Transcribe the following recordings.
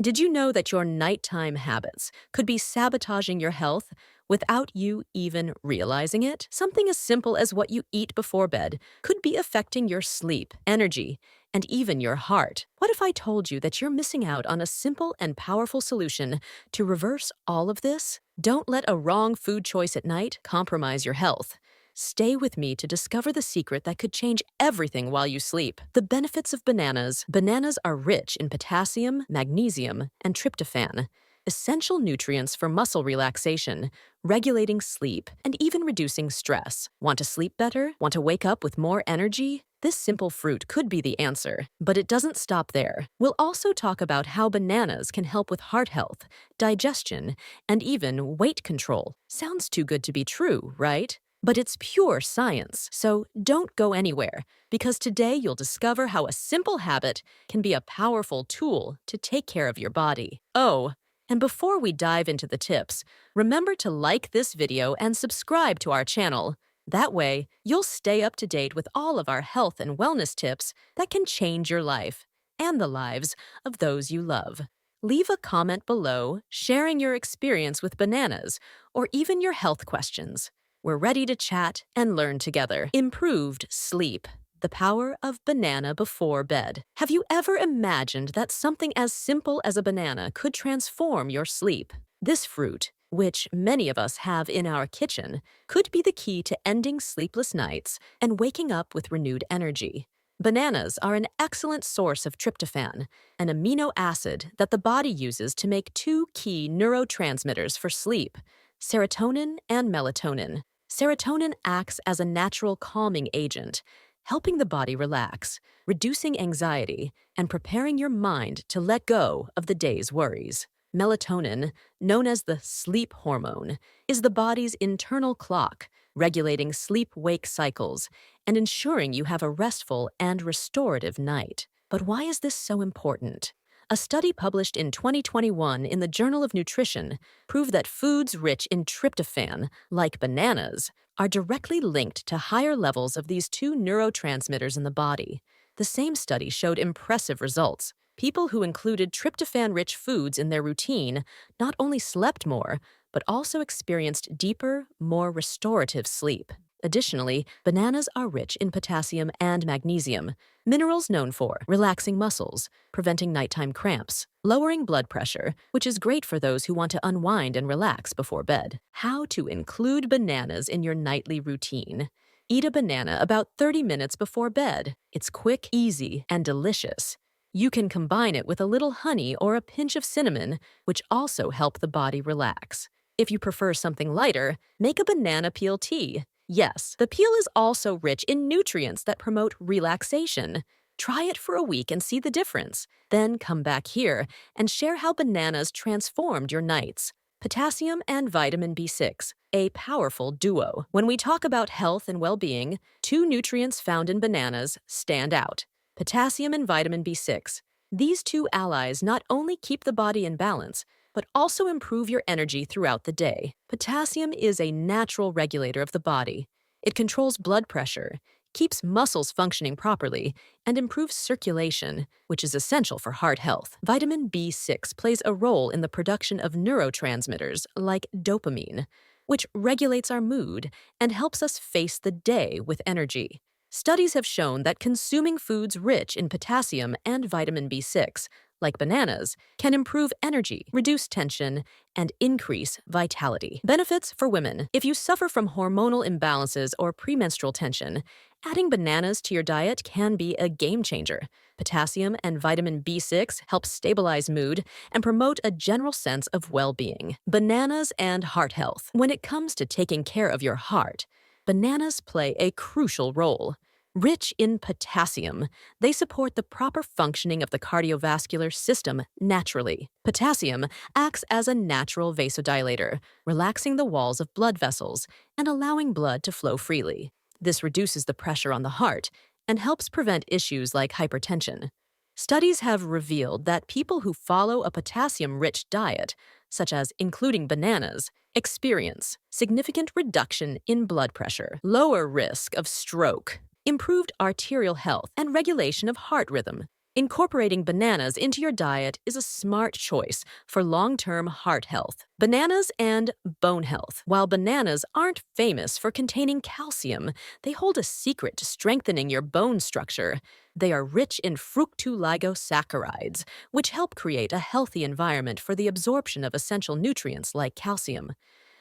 Did you know that your nighttime habits could be sabotaging your health without you even realizing it? Something as simple as what you eat before bed could be affecting your sleep, energy, and even your heart. What if I told you that you're missing out on a simple and powerful solution to reverse all of this? Don't let a wrong food choice at night compromise your health. Stay with me to discover the secret that could change everything while you sleep. The benefits of bananas. Bananas are rich in potassium, magnesium, and tryptophan, essential nutrients for muscle relaxation, regulating sleep, and even reducing stress. Want to sleep better? Want to wake up with more energy? This simple fruit could be the answer, but it doesn't stop there. We'll also talk about how bananas can help with heart health, digestion, and even weight control. Sounds too good to be true, right? But it's pure science, so don't go anywhere, because today you'll discover how a simple habit can be a powerful tool to take care of your body. Oh, and before we dive into the tips, remember to like this video and subscribe to our channel. That way, you'll stay up to date with all of our health and wellness tips that can change your life and the lives of those you love. Leave a comment below sharing your experience with bananas or even your health questions. We're ready to chat and learn together. Improved sleep. The power of banana before bed. Have you ever imagined that something as simple as a banana could transform your sleep? This fruit, which many of us have in our kitchen, could be the key to ending sleepless nights and waking up with renewed energy. Bananas are an excellent source of tryptophan, an amino acid that the body uses to make two key neurotransmitters for sleep: serotonin and melatonin. Serotonin acts as a natural calming agent, helping the body relax, reducing anxiety, and preparing your mind to let go of the day's worries. Melatonin, known as the sleep hormone, is the body's internal clock, regulating sleep-wake cycles and ensuring you have a restful and restorative night. But why is this so important? A study published in 2021 in the Journal of Nutrition proved that foods rich in tryptophan, like bananas, are directly linked to higher levels of these two neurotransmitters in the body. The same study showed impressive results. People who included tryptophan-rich foods in their routine not only slept more, but also experienced deeper, more restorative sleep. Additionally, bananas are rich in potassium and magnesium, minerals known for relaxing muscles, preventing nighttime cramps, lowering blood pressure, which is great for those who want to unwind and relax before bed. How to include bananas in your nightly routine. Eat a banana about 30 minutes before bed. It's quick, easy, and delicious. You can combine it with a little honey or a pinch of cinnamon, which also help the body relax. If you prefer something lighter, make a banana peel tea. Yes, the peel is also rich in nutrients that promote relaxation. Try it for a week and see the difference. Then come back here and share how bananas transformed your nights. Potassium and vitamin B6, a powerful duo. When we talk about health and well-being, two nutrients found in bananas stand out: potassium and vitamin B6. These two allies not only keep the body in balance, but also improve your energy throughout the day. Potassium is a natural regulator of the body. It controls blood pressure, keeps muscles functioning properly, and improves circulation, which is essential for heart health. Vitamin B6 plays a role in the production of neurotransmitters like dopamine, which regulates our mood and helps us face the day with energy. Studies have shown that consuming foods rich in potassium and vitamin B6, like bananas, can improve energy, reduce tension, and increase vitality. Benefits for women. If you suffer from hormonal imbalances or premenstrual tension, adding bananas to your diet can be a game changer. Potassium and vitamin B6 help stabilize mood and promote a general sense of well-being. Bananas and heart health. When it comes to taking care of your heart, bananas play a crucial role. Rich in potassium, they support the proper functioning of the cardiovascular system naturally. Potassium acts as a natural vasodilator, relaxing the walls of blood vessels and allowing blood to flow freely. This reduces the pressure on the heart and helps prevent issues like hypertension. Studies have revealed that people who follow a potassium-rich diet, such as including bananas, experience significant reduction in blood pressure, lower risk of stroke, improved arterial health, and regulation of heart rhythm. Incorporating bananas into your diet is a smart choice for long-term heart health. Bananas and bone health. While bananas aren't famous for containing calcium, they hold a secret to strengthening your bone structure. They are rich in fructooligosaccharides, which help create a healthy environment for the absorption of essential nutrients like calcium.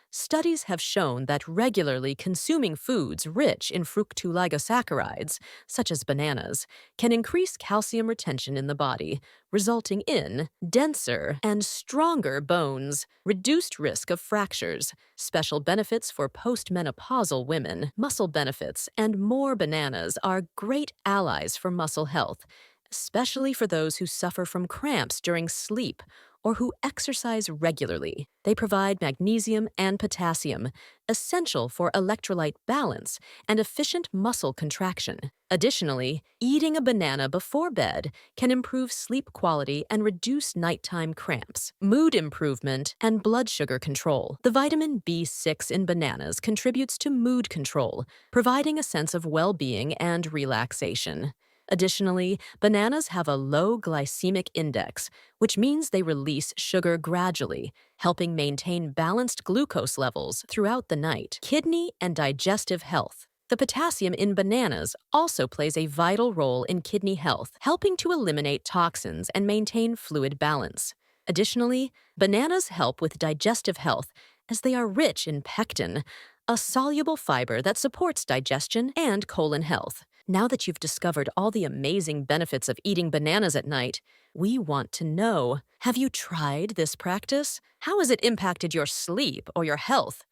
Studies have shown that regularly consuming foods rich in fructooligosaccharides, such as bananas, can increase calcium retention in the body, resulting in denser and stronger bones, reduced risk of fractures, special benefits for postmenopausal women, muscle benefits, and more. Bananas are great allies for muscle health, especially for those who suffer from cramps during sleep or who exercise regularly. They provide magnesium and potassium, essential for electrolyte balance and efficient muscle contraction. Additionally, eating a banana before bed can improve sleep quality and reduce nighttime cramps, mood improvement, and blood sugar control. The vitamin B6 in bananas contributes to mood control, providing a sense of well-being and relaxation. Additionally, bananas have a low glycemic index, which means they release sugar gradually, helping maintain balanced glucose levels throughout the night. Kidney and digestive health. The potassium in bananas also plays a vital role in kidney health, helping to eliminate toxins and maintain fluid balance. Additionally, bananas help with digestive health as they are rich in pectin, a soluble fiber that supports digestion and colon health. Now that you've discovered all the amazing benefits of eating bananas at night, we want to know, have you tried this practice? How has it impacted your sleep or your health?